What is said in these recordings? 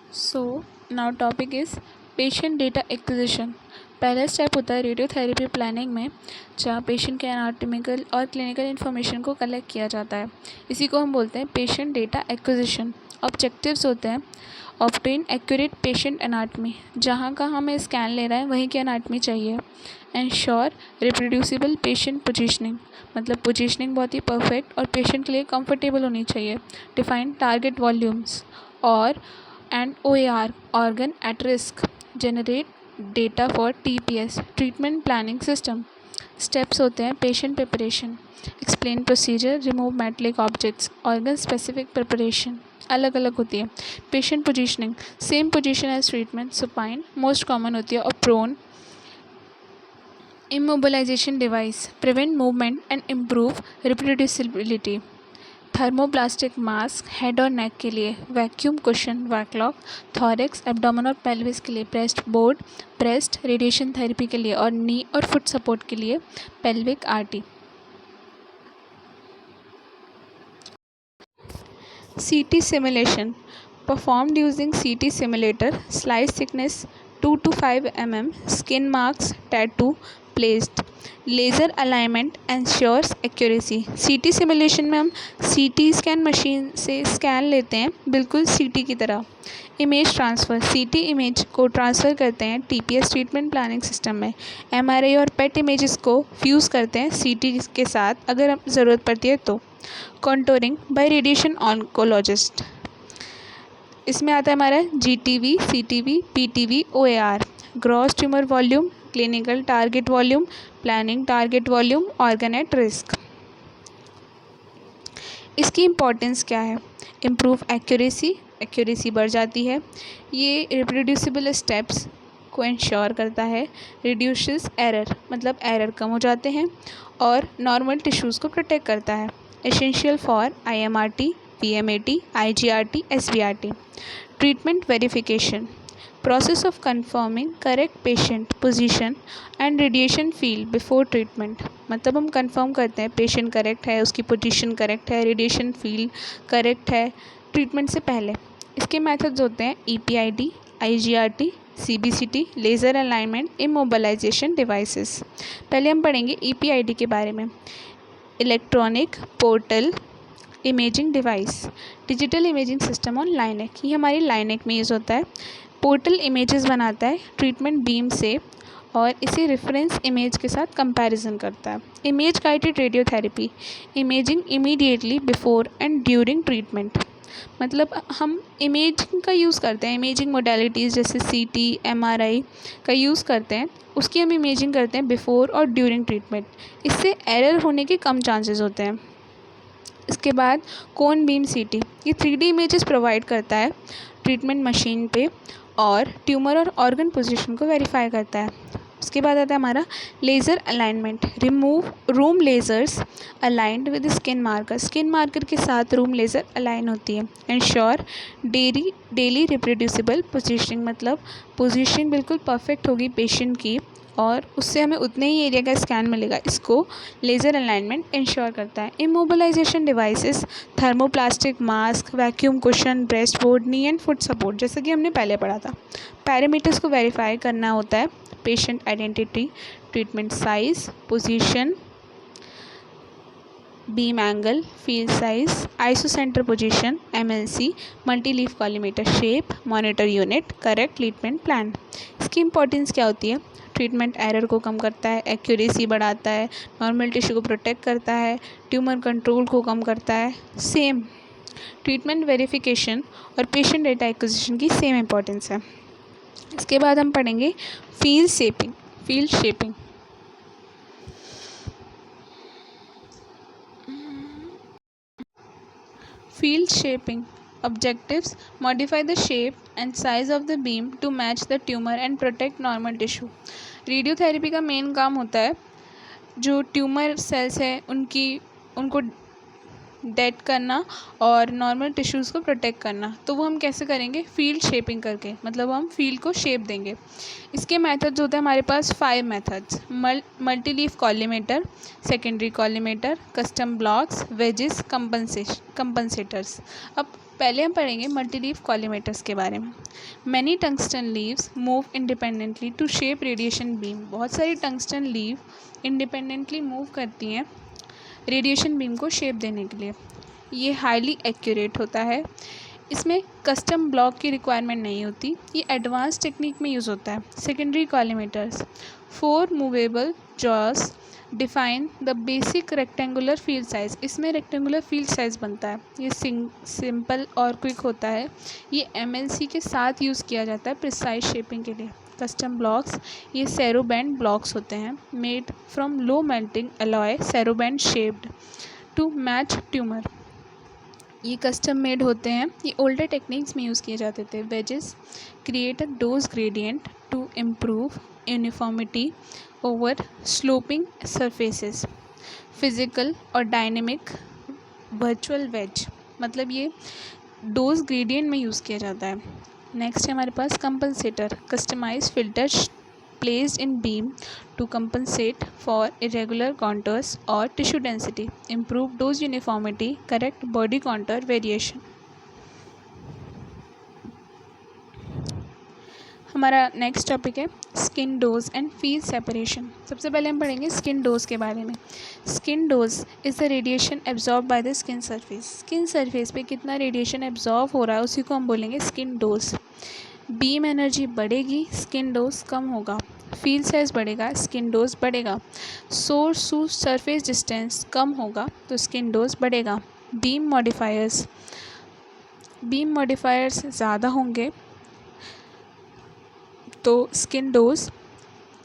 So now topic is patient data acquisition. पहला step होता है रेडियोथेरेपी प्लानिंग में, जहाँ पेशेंट के एनाटॉमिकल और क्लिनिकल इन्फॉर्मेशन को कलेक्ट किया जाता है। इसी को हम बोलते हैं पेशेंट डेटा एक्विजिशन। ऑब्जेक्टिव्स होते हैं ऑब्टेन एक्यूरेट पेशेंट एनाटमी, जहाँ का हमें स्कैन ले रहा है वहीं की एनाटमी चाहिए। एंश्योर रिप्रोड्यूसिबल पेशेंट पोजीशनिंग, मतलब पोजीशनिंग बहुत ही परफेक्ट और पेशेंट के लिए कंफर्टेबल होनी चाहिए। डिफाइन टारगेट वॉल्यूम्स और and OAR organ at risk, generate data for TPS treatment planning system। Steps होते हैं patient preparation, explain procedure, remove metallic objects, organ specific preparation अलग अलग होती है। Patient positioning same position as treatment, supine most common होती है और prone. Immobilization device prevent movement and improve reproducibility. Thermoplastic mask head और नेक के लिए, vacuum cushion VacLok, thorax abdomen और पेल्विस के लिए, breast board, breast radiation therapy के लिए और नी और फुट सपोर्ट के लिए pelvic RT. CT simulation performed using CT simulator, slice thickness 2 to 5 mm, skin marks tattoo placed, laser alignment ensures accuracy। CT simulation में हम CT स्कैन मशीन से scan लेते हैं बिल्कुल CT की तरह। इमेज ट्रांसफ़र CT इमेज को transfer करते हैं TPS ट्रीटमेंट प्लानिंग सिस्टम में। MRI और PET इमेजेस को फ्यूज़ करते हैं CT के साथ अगर ज़रूरत पड़ती है तो। कॉन्टोरिंग बाय रेडिएशन ऑन्कोलॉजिस्ट, इसमें आता है हमारा GTV, CTV, PTV, OAR, gross tumour volume, clinical target volume, planning target volume, organ at risk. इसकी इम्पोर्टेंस क्या है? इम्प्रूव एक्यूरेसी बढ़ जाती है। ये रिप्रोड्यूसिबल स्टेप्स को इंश्योर करता है। रिड्यूसेस एरर, मतलब एरर कम हो जाते हैं और नॉर्मल टिश्यूज़ को प्रोटेक्ट करता है। Essential for IMRT, PMAT, IGRT, SBRT। Treatment verification process of confirming correct patient position and radiation field before treatment, मतलब हम कंफर्म करते हैं पेशेंट करेक्ट है, उसकी पोजीशन करेक्ट है, रेडिएशन फील्ड करेक्ट है ट्रीटमेंट से पहले। इसके मेथड्स होते हैं EPID, IGRT, CBCT, laser alignment, immobilization devices. पहले हम पढ़ेंगे EPID के बारे में। Electronic portal imaging device, digital imaging system on linac, ये हमारी लाइनेक में यूज़ होता है। पोर्टल इमेजेस बनाता है ट्रीटमेंट बीम से और इसे रेफरेंस इमेज के साथ कंपैरिजन करता है। Image guided radiotherapy, imaging immediately before and during treatment, मतलब हम इमेजिंग का यूज़ करते हैं, इमेजिंग मोडेलिटीज़ जैसे CT, MRI का यूज़ करते हैं, उसकी हम इमेजिंग करते हैं बिफोर और ड्यूरिंग ट्रीटमेंट। इससे एरर होने के कम चांसेस होते हैं। इसके बाद कोन बीम CT, ये 3D इमेजेस प्रोवाइड करता है ट्रीटमेंट मशीन पे और ट्यूमर और ऑर्गन पोजीशन को वेरीफाई करता है। उसके बाद आता है हमारा laser alignment, remove room lasers aligned with skin marker के साथ रूम लेज़र अलाइन होती है। एंश्योर डेली रिप्रोड्यूसिबल पोजीशनिंग, मतलब पोजीशन बिल्कुल परफेक्ट होगी पेशेंट की और उससे हमें उतने ही एरिया का स्कैन मिलेगा। इसको लेज़र अलाइनमेंट इंश्योर करता है। Immobilization devices, thermoplastic mask, vacuum cushion, breast board, knee and foot support, जैसे कि हमने पहले पढ़ा था। पैरामीटर्स को वेरीफाई करना होता है, patient identity, treatment size, position, beam angle, field size, isocenter position, MLC, multi leaf collimator shape, monitor unit, correct treatment plan. इसकी इंपॉर्टेंस क्या होती है? ट्रीटमेंट एरर को कम करता है, एक्यूरेसी बढ़ाता है, नॉर्मल टिश्यू को प्रोटेक्ट करता है, ट्यूमर कंट्रोल को कम करता है। सेम ट्रीटमेंट वेरिफिकेशन और पेशेंट डेटा एक्विजिशन की सेम इंपॉर्टेंस है। इसके बाद हम पढ़ेंगे field shaping. Field shaping objectives modify the shape and size of the beam to match the tumor and protect normal tissue। Radiotherapy का मेन काम होता है जो ट्यूमर सेल्स है उनको डेड करना और नॉर्मल टिश्यूज़ को प्रोटेक्ट करना। तो वो हम कैसे करेंगे? फील्ड शेपिंग करके, मतलब हम फील्ड को शेप देंगे। इसके मेथड्स होते हैं हमारे पास 5 methods. Multi leaf collimator, secondary collimator, custom blocks, wedges, compensators. अब पहले हम पढ़ेंगे मल्टीलीफ कॉलीमेटर्स के बारे में। Many tungsten leaves move independently to shape radiation beam. बहुत सारी टंगस्टन लीव इंडिपेंडेंटली मूव करती हैं रेडिएशन बीम को शेप देने के लिए। ये हाईली एक्यूरेट होता है, इसमें कस्टम ब्लॉक की रिक्वायरमेंट नहीं होती, ये एडवांस टेक्निक में यूज़ होता है। Secondary collimators 4 movable jaws define the basic rectangular field size. इसमें रेक्टेंगुलर फील्ड साइज़ बनता है, ये सिंपल और क्विक होता है। ये MLC के साथ यूज़ किया जाता है प्रिसाइज शेपिंग के लिए। कस्टम ब्लॉक्स, ये सेरोबैंड ब्लॉक्स होते हैं made from low melting alloy cerrobend shaped to match tumour. ये कस्टम मेड होते हैं, ये ओल्डर टेक्निक्स में यूज़ किए जाते थे। Wedges create a dose gradient to improve uniformity over sloping surfaces. Physical और डायनेमिक वर्चुअल वेज, मतलब ये डोज ग्रेडियंट में यूज़ किया जाता है। नेक्स्ट है हमारे पास compensator, customize filter placed in beam to compensate for irregular contours or tissue density, improve dose uniformity, correct body contour variation। हमारा नेक्स्ट टॉपिक है skin dose and field separation. सबसे पहले हम पढ़ेंगे स्किन डोज के बारे में। Skin dose is the radiation absorb by the skin surface. Skin surface पे कितना रेडिएशन एब्जॉर्ब हो रहा है उसी को हम बोलेंगे स्किन डोज। बीम एनर्जी बढ़ेगी, स्किन डोज कम होगा। फील्ड साइज बढ़ेगा, स्किन डोज बढ़ेगा। सोर्स टू सरफेस डिस्टेंस कम होगा तो स्किन डोज बढ़ेगा। बीम मॉडिफायर्स ज़्यादा होंगे तो स्किन डोज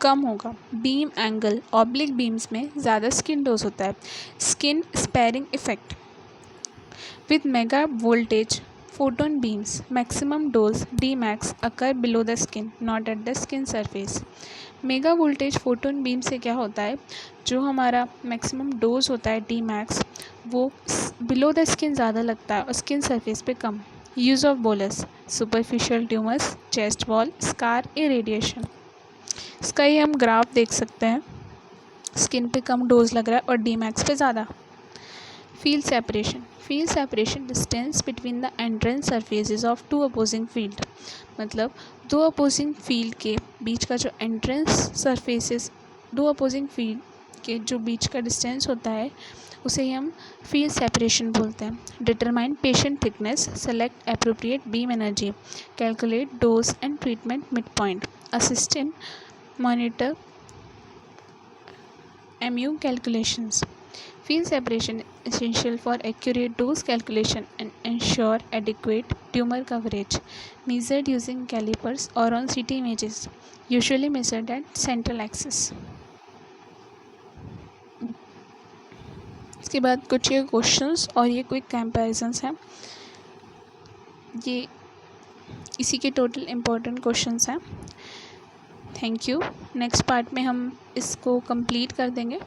कम होगा। बीम एंगल, ऑब्लिक बीम्स में ज़्यादा स्किन डोज होता है। Skin sparing effect with mega voltage photon beams, maximum dose Dmax occur below the skin, not at the skin surface। Mega voltage photon beam से क्या होता है, जो हमारा मैक्सिमम डोज होता है Dmax वो बिलो द स्किन ज़्यादा लगता है और स्किन सरफेस पे कम। Use of bolus, superficial tumours, chest wall, scar, irradiation. इसका ही हम ग्राफ देख सकते हैं, स्किन पे कम डोज लग रहा है और Dmax पे ज़्यादा। Field separation distance between the entrance surfaces of to opposing field, मतलब दो अपोजिंग फील्ड के बीच का जो एंट्रेंस सरफेसेस, दो अपोजिंग फील्ड के जो बीच का डिस्टेंस होता है उसे ही हम फील्ड सेपरेशन बोलते हैं। Determine patient thickness, select appropriate beam energy, calculate dose and treatment mid point, assist in monitor MU calculations। Field separation essential for accurate dose calculation and ensure adequate tumor coverage. Measured using calipers or on CT images, usually measured at central axis। इसके बाद कुछ ये questions और ये quick comparisons हैं, ये इसी के टोटल इम्पोर्टेंट क्वेश्चंस हैं। Thank you. नेक्स्ट पार्ट में हम इसको कंप्लीट कर देंगे।